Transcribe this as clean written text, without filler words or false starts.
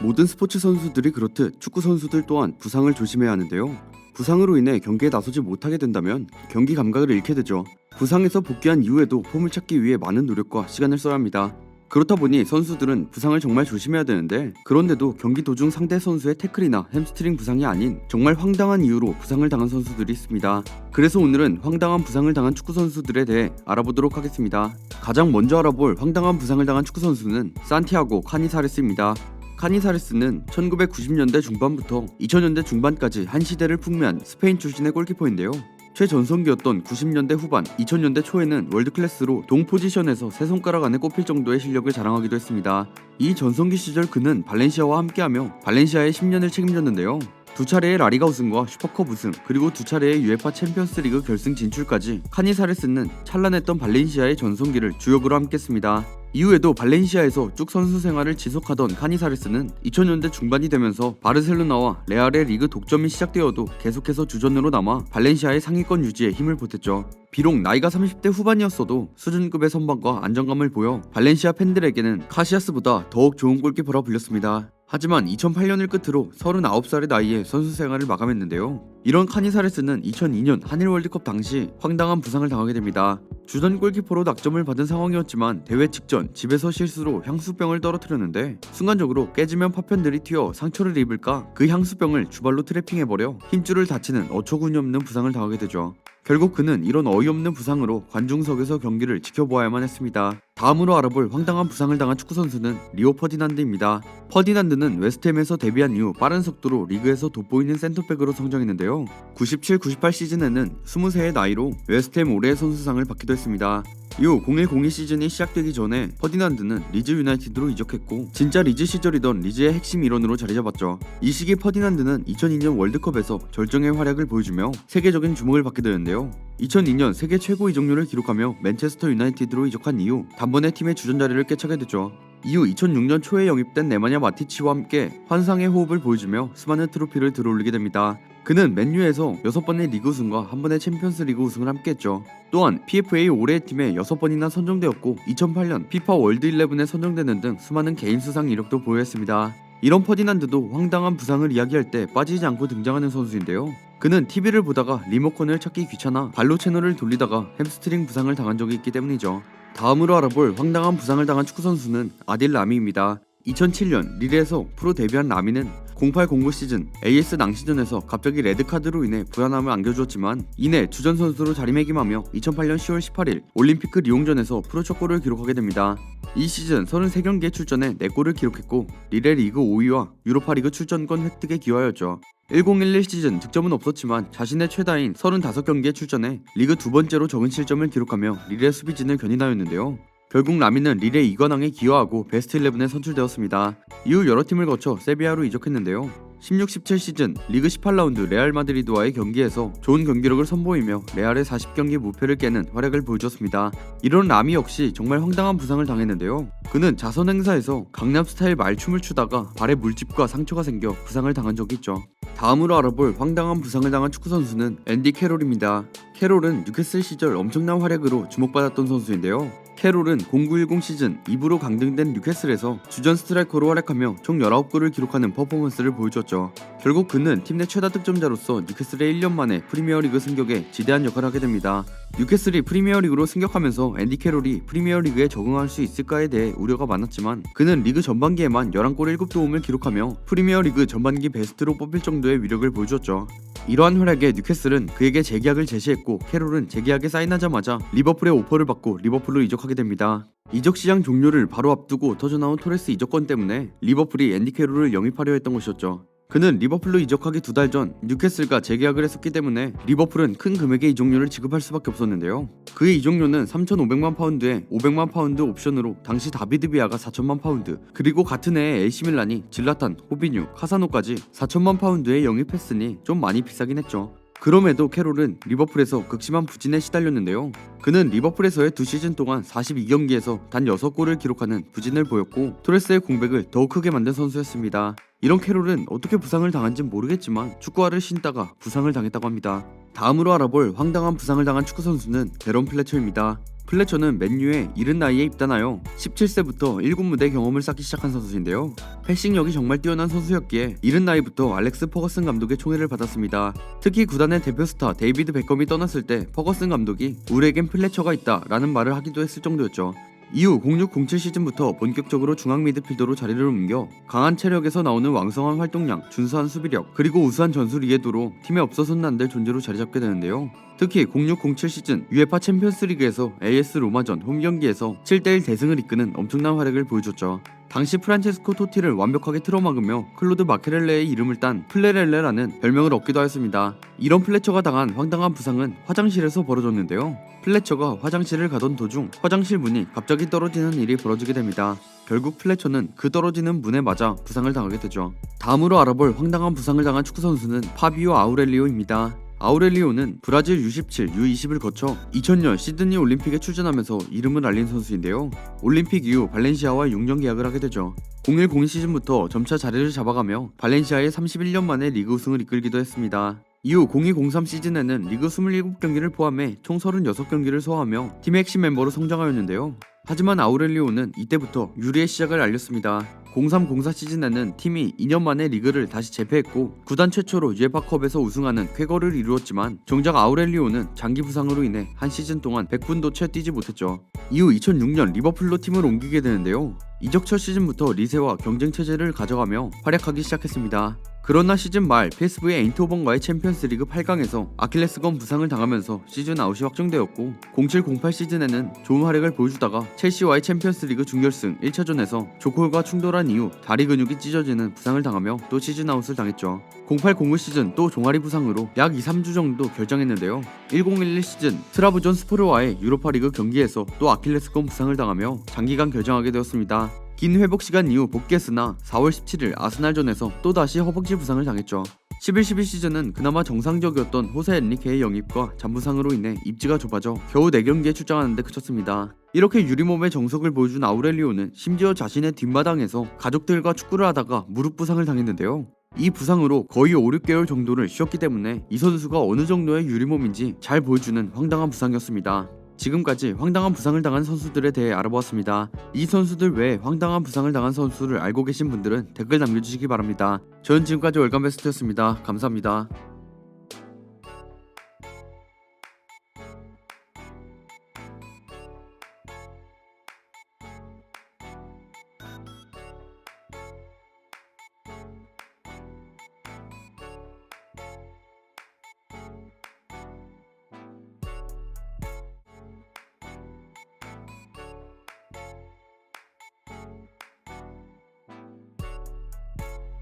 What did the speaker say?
모든 스포츠 선수들이 그렇듯 축구 선수들 또한 부상을 조심해야 하는데요. 부상으로 인해 경기에 나서지 못하게 된다면 경기 감각을 잃게 되죠. 부상에서 복귀한 이후에도 폼을 찾기 위해 많은 노력과 시간을 써야 합니다. 그렇다 보니 선수들은 부상을 정말 조심해야 되는데, 그런데도 경기 도중 상대 선수의 태클이나 햄스트링 부상이 아닌 정말 황당한 이유로 부상을 당한 선수들이 있습니다. 그래서 오늘은 황당한 부상을 당한 축구 선수들에 대해 알아보도록 하겠습니다. 가장 먼저 알아볼 황당한 부상을 당한 축구 선수는 산티아고 카니사레스입니다. 카니사레스는 1990년대 중반부터 2000년대 중반까지 한 시대를 풍미한 스페인 출신의 골키퍼인데요. 최전성기였던 90년대 후반, 2000년대 초에는 월드클래스로 동 포지션에서 세 손가락 안에 꼽힐 정도의 실력을 자랑하기도 했습니다. 이 전성기 시절 그는 발렌시아와 함께하며 발렌시아의 10년을 책임졌는데요. 두 차례의 라리가 우승과 슈퍼컵 우승, 그리고 두 차례의 UEFA 챔피언스리그 결승 진출까지 카니사레스는 찬란했던 발렌시아의 전성기를 주역으로 함께했습니다. 이후에도 발렌시아에서 쭉 선수 생활을 지속하던 카니사레스는 2000년대 중반이 되면서 바르셀로나와 레알의 리그 독점이 시작되어도 계속해서 주전으로 남아 발렌시아의 상위권 유지에 힘을 보탰죠. 비록 나이가 30대 후반이었어도 수준급의 선방과 안정감을 보여 발렌시아 팬들에게는 카시아스보다 더욱 좋은 골키퍼라 불렸습니다. 하지만 2008년을 끝으로 39살의 나이에 선수 생활을 마감했는데요. 이런 카니사레스는 2002년 한일 월드컵 당시 황당한 부상을 당하게 됩니다. 주전 골키퍼로 낙점을 받은 상황이었지만 대회 직전 집에서 실수로 향수병을 떨어뜨렸는데, 순간적으로 깨지면 파편들이 튀어 상처를 입을까 그 향수병을 주발로 트래핑해버려 힘줄을 다치는 어처구니없는 부상을 당하게 되죠. 결국 그는 이런 어이없는 부상으로 관중석에서 경기를 지켜보아야만 했습니다. 다음으로 알아볼 황당한 부상을 당한 축구 선수는 리오 퍼디난드입니다. 퍼디난드는 웨스트햄에서 데뷔한 이후 빠른 속도로 리그에서 돋보이는 센터백으로 성장했는데요. 97-98 시즌에는 23의 나이로 웨스트햄 올해의 선수상을 받기도 했습니다. 이후 01-02 시즌이 시작되기 전에 퍼디난드는 리즈 유나이티드로 이적했고, 진짜 리즈 시절이던 리즈의 핵심 일원으로 자리잡았죠. 이 시기 퍼디난드는 2002년 월드컵에서 절정의 활약을 보여주며 세계적인 주목을 받게 되는데요. 2002년 세계 최고 이적료를 기록하며 맨체스터 유나이티드로 이적한 이후 단번에 팀의 주전 자리를 꿰차게 되죠. 이후 2006년 초에 영입된 네마냐 마티치와 함께 환상의 호흡을 보여주며 수많은 트로피를 들어올리게 됩니다. 그는 맨유에서 6번의 리그 우승과 1번의 챔피언스 리그 우승을 함께했죠. 또한 PFA 올해의 팀에 6번이나 선정되었고 2008년 피파 월드 11에 선정되는 등 수많은 개인 수상 이력도 보유했습니다. 이런 퍼디난드도 황당한 부상을 이야기할 때 빠지지 않고 등장하는 선수인데요. 그는 TV를 보다가 리모컨을 찾기 귀찮아 발로 채널을 돌리다가 햄스트링 부상을 당한 적이 있기 때문이죠. 다음으로 알아볼 황당한 부상을 당한 축구 선수는 아딜 라미입니다. 2007년 릴에서 프로 데뷔한 라미는 08-09 시즌 AS 낭시전에서 갑자기 레드카드로 인해 불안함을 안겨주었지만, 이내 주전 선수로 자리매김하며 2008년 10월 18일 올림피크 리옹전에서 프로 첫 골을 기록하게 됩니다. 이 시즌 33경기에 출전해 4골을 기록했고 릴의 리그 5위와 유로파 리그 출전권 획득에 기여하였죠. 1011 시즌 득점은 없었지만 자신의 최다인 35경기에 출전해 리그 두 번째로 적은 실점을 기록하며 릴의 수비진을 견인하였는데요. 결국 라미는 릴의 2관왕에 기여하고 베스트 11에 선출되었습니다. 이후 여러 팀을 거쳐 세비야로 이적했는데요. 16-17 시즌 리그 18라운드 레알 마드리드와의 경기에서 좋은 경기력을 선보이며 레알의 40경기 무패를 깨는 활약을 보여줬습니다. 이런 라미 역시 정말 황당한 부상을 당했는데요. 그는 자선 행사에서 강남 스타일 말춤을 추다가 발에 물집과 상처가 생겨 부상을 당한 적이 있죠. 다음으로 알아볼 황당한 부상을 당한 축구 선수는 앤디 캐롤입니다. 캐롤은 뉴캐슬 시절 엄청난 활약으로 주목받았던 선수인데요. 캐롤은 09-10 시즌 2부로 강등된 뉴캐슬에서 주전 스트라이커로 활약하며 총 19골을 기록하는 퍼포먼스를 보여줬죠. 결국 그는 팀 내 최다 득점자로서 뉴캐슬의 1년 만에 프리미어리그 승격에 지대한 역할을 하게 됩니다. 뉴캐슬이 프리미어리그로 승격하면서 앤디 캐롤이 프리미어리그에 적응할 수 있을까에 대해 우려가 많았지만, 그는 리그 전반기에만 11골 7도움을 기록하며 프리미어리그 전반기 베스트로 뽑힐 정도의 위력을 보여주었죠. 이러한 활약에 뉴캐슬은 그에게 재계약을 제시했고, 캐롤은 재계약에 사인하자마자 리버풀의 오퍼를 받고 리버풀로 이적하게 됩니다. 이적 시장 종료를 바로 앞두고 터져나온 토레스 이적권 때문에 리버풀이 앤디 캐롤을 영입하려 했던 것이었죠. 그는 리버풀로 이적하기 2달 전 뉴캐슬과 재계약을 했었기 때문에 리버풀은 큰 금액의 이적료를 지급할 수밖에 없었는데요. 그의 이적료는 3,500만 파운드에 500만 파운드 옵션으로 당시 다비드 비아가 4천만 파운드, 그리고 같은 해에 AC 밀란이 질라탄, 호비뉴, 카사노까지 4천만 파운드에 영입했으니 좀 많이 비싸긴 했죠. 그럼에도 캐롤은 리버풀에서 극심한 부진에 시달렸는데요. 그는 리버풀에서의 2시즌 동안 42경기에서 단 6골을 기록하는 부진을 보였고, 토레스의 공백을 더욱 크게 만든 선수였습니다. 이런 캐롤은 어떻게 부상을 당한진 모르겠지만 축구화를 신다가 부상을 당했다고 합니다. 다음으로 알아볼 황당한 부상을 당한 축구 선수는 데런 플래처입니다. 플래처는 맨유에 이른 나이에 입단하여 17세부터 1군 무대 경험을 쌓기 시작한 선수인데요. 패싱력이 정말 뛰어난 선수였기에 이른 나이부터 알렉스 퍼거슨 감독의 총애를 받았습니다. 특히 구단의 대표 스타 데이비드 베컴이 떠났을 때 퍼거슨 감독이 우리에겐 플래처가 있다 라는 말을 하기도 했을 정도였죠. 이후 06-07 시즌부터 본격적으로 중앙 미드필더로 자리를 옮겨 강한 체력에서 나오는 왕성한 활동량, 준수한 수비력, 그리고 우수한 전술 이해도로 팀에 없어서는 안 될 존재로 자리잡게 되는데요. 특히 06-07 시즌 UEFA 챔피언스 리그에서 AS 로마전 홈 경기에서 7대1 대승을 이끄는 엄청난 활약을 보여줬죠. 당시 프란체스코 토티를 완벽하게 틀어막으며 클로드 마케렐레의 이름을 딴 플레렐레라는 별명을 얻기도 하였습니다. 이런 플래처가 당한 황당한 부상은 화장실에서 벌어졌는데요. 플래처가 화장실을 가던 도중 화장실 문이 갑자기 떨어지는 일이 벌어지게 됩니다. 결국 플래처는 그 떨어지는 문에 맞아 부상을 당하게 되죠. 다음으로 알아볼 황당한 부상을 당한 축구선수는 파비오 아우렐리오입니다. 아우렐리오는 브라질 U17, U20을 거쳐 2000년 시드니 올림픽에 출전하면서 이름을 알린 선수인데요. 올림픽 이후 발렌시아와 6년 계약을 하게 되죠. 01-02 시즌부터 점차 자리를 잡아가며 발렌시아의 31년 만에 리그 우승을 이끌기도 했습니다. 이후 02-03 시즌에는 리그 27경기를 포함해 총 36경기를 소화하며 팀의 핵심 멤버로 성장하였는데요. 하지만 아우렐리오는 이때부터 유리의 시작을 알렸습니다. 03-04 시즌에는 팀이 2년 만에 리그를 다시 재패했고 구단 최초로 UEFA컵에서 우승하는 쾌거를 이루었지만 정작 아우렐리오는 장기 부상으로 인해 한 시즌 동안 100분도 채 뛰지 못했죠. 이후 2006년 리버풀로 팀을 옮기게 되는데요. 이적 첫 시즌부터 리세와 경쟁 체제를 가져가며 활약하기 시작했습니다. 그러나 시즌 말 PSV 에인트호번과의 챔피언스리그 8강에서 아킬레스건 부상을 당하면서 시즌 아웃이 확정되었고 07-08 시즌에는 좋은 활약을 보여주다가 첼시와의 챔피언스리그 준결승 1차전에서 조콜과 충돌한 이후 다리 근육이 찢어지는 부상을 당하며 또 시즌 아웃을 당했죠. 08-09 시즌 또 종아리 부상으로 약 2-3주 정도 결장했는데요. 10-11 시즌 트라브존 스포르와의 유로파리그 경기에서 또 아킬레스건 부상을 당하며 장기간 결장하게 되었습니다. 긴 회복 시간 이후 복귀했으나 4월 17일 아스날전에서 또다시 허벅지 부상을 당했죠. 11-12 시즌은 그나마 정상적이었던 호세 엔리케의 영입과 잔부상으로 인해 입지가 좁아져 겨우 4경기에 출장하는 데 그쳤습니다. 이렇게 유리몸의 정석을 보여준 아우렐리오는 심지어 자신의 뒷마당에서 가족들과 축구를 하다가 무릎 부상을 당했는데요. 이 부상으로 거의 5-6개월 정도를 쉬었기 때문에 이 선수가 어느 정도의 유리몸인지 잘 보여주는 황당한 부상이었습니다. 지금까지 황당한 부상을 당한 선수들에 대해 알아보았습니다. 이 선수들 외에 황당한 부상을 당한 선수를 알고 계신 분들은 댓글 남겨주시기 바랍니다. 저는 지금까지 월간 베스트였습니다. 감사합니다.